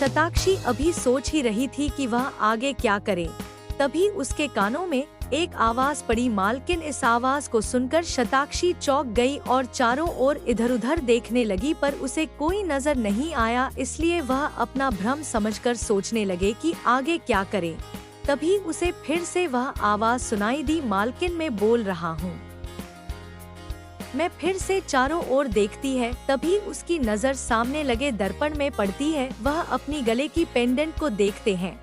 शताक्षी अभी सोच ही रही थी कि वह आगे क्या करे, तभी उसके कानों में एक आवाज पड़ी। मालकिन। इस आवाज को सुनकर शताक्षी चौंक गई और चारों ओर इधर-उधर देखने लगी, पर उसे कोई नजर नहीं आया, इसलिए वह अपना भ्रम समझकर सोचने लगे कि आगे क्या करे। तभी उसे फिर से वह आवाज सुनाई दी, मालकिन मैं बोल रहा हूँ, मैं फिर से चारों ओर देखती है। तभी उसकी नजर सामने लगे दर्पण में पड़ती है। वह अपनी गले की पेंडेंट को देखते हैं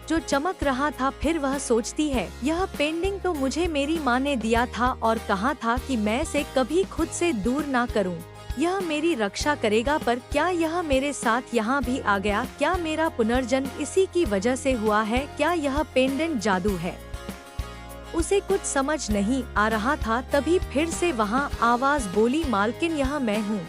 जो चमक रहा था। फिर वह सोचती है, यह पेंडेंट तो मुझे मेरी माँ ने दिया था और कहा था कि मैं इसे कभी खुद से दूर ना करूं। यह मेरी रक्षा करेगा, पर क्या यह मेरे साथ यहाँ भी आ गया? क्या मेरा पुनर्जन्म इसी की वजह से हुआ है? क्या यह पेंडेंट जादू है? उसे कुछ समझ नहीं आ रहा था। तभी फिर से वहाँ आवाज बोली, मालकिन यह मैं हूँ।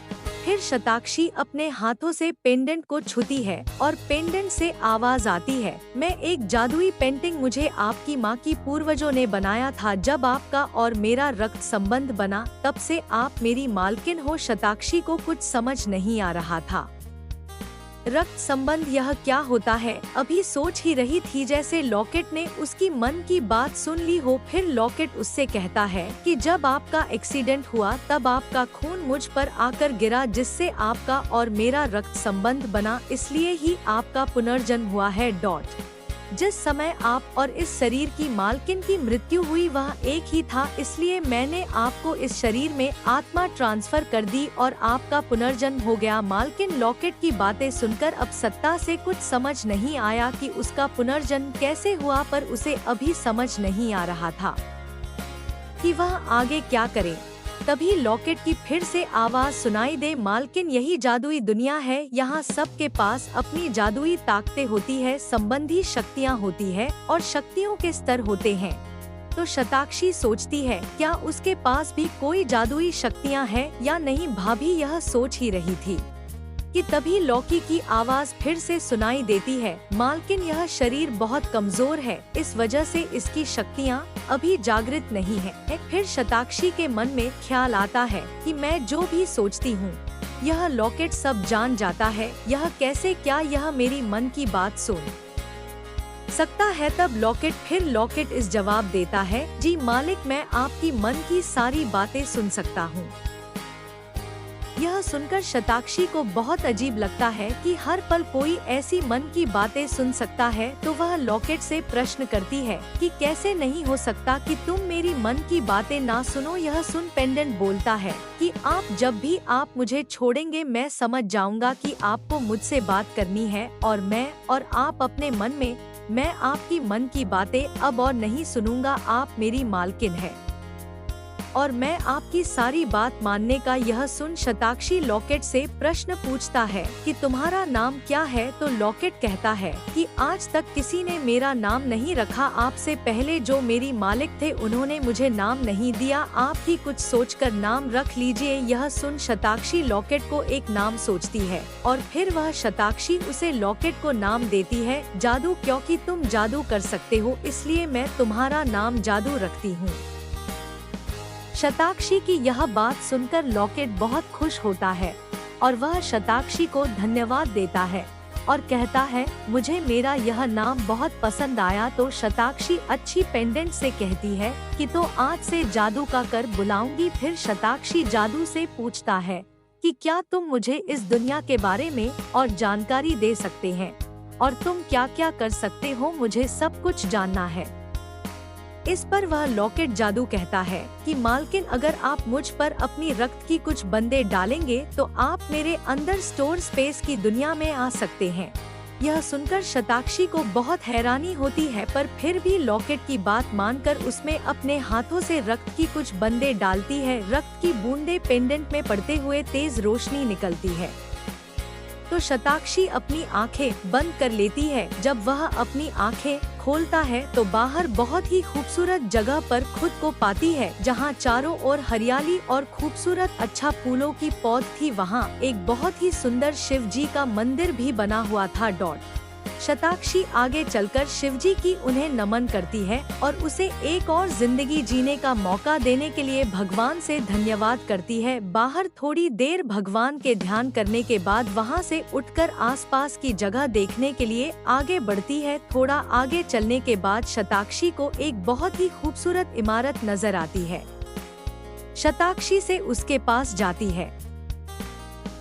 फिर शताक्षी अपने हाथों से पेंडेंट को छूती है और पेंडेंट से आवाज आती है, मैं एक जादुई पेंटिंग मुझे आपकी माँ की पूर्वजों ने बनाया था। जब आपका और मेरा रक्त संबंध बना, तब से आप मेरी मालकिन हो। शताक्षी को कुछ समझ नहीं आ रहा था। रक्त संबंध यह क्या होता है? अभी सोच ही रही थी जैसे लॉकेट ने उसकी मन की बात सुन ली हो। फिर लॉकेट उससे कहता है कि जब आपका एक्सीडेंट हुआ तब आपका खून मुझ पर आकर गिरा, जिससे आपका और मेरा रक्त संबंध बना, इसलिए ही आपका पुनर्जन्म हुआ है। जिस समय आप और इस शरीर की मालकिन की मृत्यु हुई वह एक ही था, इसलिए मैंने आपको इस शरीर में आत्मा ट्रांसफर कर दी और आपका पुनर्जन्म हो गया। मालकिन लॉकेट की बातें सुनकर अब सत्ता से कुछ समझ नहीं आया कि उसका पुनर्जन्म कैसे हुआ, पर उसे अभी समझ नहीं आ रहा था कि वह आगे क्या करे। तभी लॉकेट की फिर से आवाज सुनाई दे, मालकिन यही जादुई दुनिया है। यहाँ सबके पास अपनी जादुई ताकतें होती है, संबंधी शक्तियाँ होती है और शक्तियों के स्तर होते हैं। तो शताक्षी सोचती है, क्या उसके पास भी कोई जादुई शक्तियाँ हैं या नहीं? भाभी यह सोच ही रही थी कि तभी लॉकी की आवाज फिर से सुनाई देती है, मालकिन यह शरीर बहुत कमजोर है, इस वजह से इसकी शक्तियाँ अभी जागृत नहीं है। फिर शताक्षी के मन में ख्याल आता है कि मैं जो भी सोचती हूँ यह लॉकेट सब जान जाता है। यह कैसे? क्या यह मेरी मन की बात सुन सकता है? तब लॉकेट इस जवाब देता है, जी मालिक, मैं आपकी मन की सारी बातें सुन सकता हूँ। यह सुनकर शताक्षी को बहुत अजीब लगता है कि हर पल कोई ऐसी मन की बातें सुन सकता है। तो वह लॉकेट से प्रश्न करती है कि कैसे नहीं हो सकता कि तुम मेरी मन की बातें ना सुनो। यह सुन पेंडेंट बोलता है कि आप जब भी आप मुझे छोड़ेंगे मैं समझ जाऊंगा कि आपको मुझसे बात करनी है, और मैं और आप अपने मन में, मैं आपकी मन की बातें अब और नहीं सुनूंगा। आप मेरी मालकिन है और मैं आपकी सारी बात मानने का। यह सुन शताक्षी लॉकेट से प्रश्न पूछता है कि तुम्हारा नाम क्या है? तो लॉकेट कहता है कि आज तक किसी ने मेरा नाम नहीं रखा, आपसे पहले जो मेरी मालिक थे उन्होंने मुझे नाम नहीं दिया, आप ही कुछ सोचकर नाम रख लीजिए। यह सुन शताक्षी लॉकेट को एक नाम सोचती है और फिर वह शताक्षी उसे लॉकेट को नाम देती है, जादू, क्योंकि तुम जादू कर सकते हो इसलिए मैं तुम्हारा नाम जादू रखती हूँ। शताक्षी की यह बात सुनकर लॉकेट बहुत खुश होता है और वह शताक्षी को धन्यवाद देता है और कहता है, मुझे मेरा यह नाम बहुत पसंद आया। तो शताक्षी अच्छी पेंडेंट से कहती है कि तो आज से जादू का कर बुलाऊंगी। फिर शताक्षी जादू से पूछता है कि क्या तुम मुझे इस दुनिया के बारे में और जानकारी दे सकते हैं और तुम क्या क्या कर सकते हो, मुझे सब कुछ जानना है। इस पर वह लॉकेट जादू कहता है कि मालकिन, अगर आप मुझ पर अपनी रक्त की कुछ बंदे डालेंगे तो आप मेरे अंदर स्टोर स्पेस की दुनिया में आ सकते हैं। यह सुनकर शताक्षी को बहुत हैरानी होती है, पर फिर भी लॉकेट की बात मानकर उसमें अपने हाथों से रक्त की कुछ बंदे डालती है। रक्त की बूंदे पेंडेंट में पड़ते हुए तेज रोशनी निकलती है। तो शताक्षी अपनी आंखें बंद कर लेती है। जब वह अपनी आंखें खोलता है तो बाहर बहुत ही खूबसूरत जगह पर खुद को पाती है, जहां चारों ओर हरियाली और खूबसूरत अच्छा फूलों की पौध थी। वहां एक बहुत ही सुंदर शिव जी का मंदिर भी बना हुआ था। शताक्षी आगे चलकर शिवजी की उन्हें नमन करती है और उसे एक और जिंदगी जीने का मौका देने के लिए भगवान से धन्यवाद करती है। बाहर थोड़ी देर भगवान के ध्यान करने के बाद वहां से उठकर आसपास की जगह देखने के लिए आगे बढ़ती है। थोड़ा आगे चलने के बाद शताक्षी को एक बहुत ही खूबसूरत इमारत नजर आती है। शताक्षी से उसके पास जाती है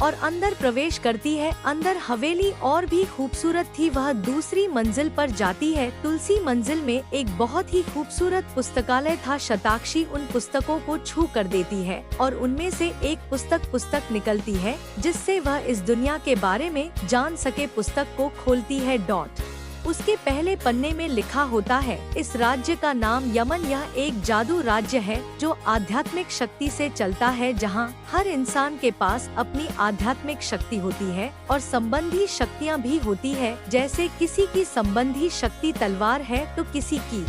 और अंदर प्रवेश करती है। अंदर हवेली और भी खूबसूरत थी। वह दूसरी मंजिल पर जाती है। तुलसी मंजिल में एक बहुत ही खूबसूरत पुस्तकालय था। शताक्षी उन पुस्तकों को छू कर देती है और उनमें से एक पुस्तक निकलती है जिससे वह इस दुनिया के बारे में जान सके। पुस्तक को खोलती है। उसके पहले पन्ने में लिखा होता है, इस राज्य का नाम यमन। यह एक जादू राज्य है जो आध्यात्मिक शक्ति से चलता है, जहां हर इंसान के पास अपनी आध्यात्मिक शक्ति होती है और संबंधी शक्तियां भी होती है। जैसे किसी की संबंधी शक्ति तलवार है तो किसी की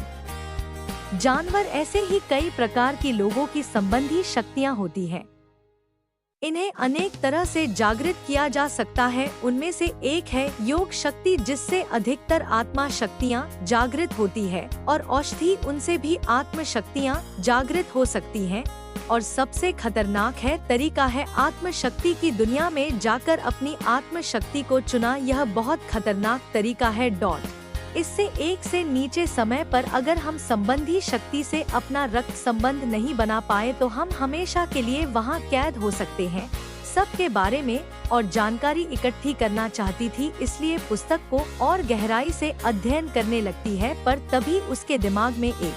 जानवर। ऐसे ही कई प्रकार की लोगों की संबंधी शक्तियां होती है। इन्हें अनेक तरह से जागृत किया जा सकता है। उनमें से एक है योग शक्ति, जिससे अधिकतर आत्मा शक्तियाँ जागृत होती है और औषधि उनसे भी आत्म शक्तियाँ जागृत हो सकती हैं। और सबसे खतरनाक है तरीका है आत्म शक्ति की दुनिया में जाकर अपनी आत्म शक्ति को चुना। यह बहुत खतरनाक तरीका है। इससे एक से नीचे समय पर अगर हम संबंधी शक्ति से अपना रक्त संबंध नहीं बना पाए तो हम हमेशा के लिए वहां कैद हो सकते हैं। सबके बारे में और जानकारी इकट्ठी करना चाहती थी, इसलिए पुस्तक को और गहराई से अध्ययन करने लगती है। पर तभी उसके दिमाग में एक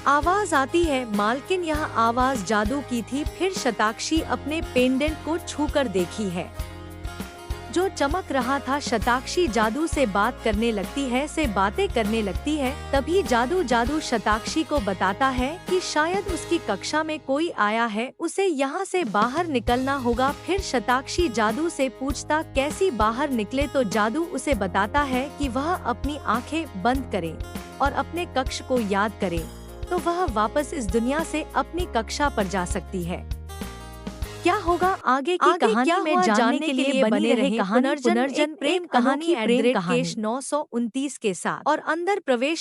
आवाज आती है। मालकिन, यह आवाज जादू की थी। फिर शताक्षी अपने पेंडेंट को छूकर देखी है जो चमक रहा था। शताक्षी जादू से बात करने लगती है। तभी जादू शताक्षी को बताता है कि शायद उसकी कक्षा में कोई आया है, उसे यहाँ से बाहर निकलना होगा। फिर शताक्षी जादू से पूछता कैसी बाहर निकले, तो जादू उसे बताता है कि वह अपनी आंखें बंद करे और अपने कक्ष को याद करे तो वह वापस इस दुनिया से अपनी कक्षा पर जा सकती है। क्या होगा आगे की कहानी में जानने के लिए बने रहे पुनर्जन प्रेम कहानी @KESH929 के साथ और अंदर प्रवेश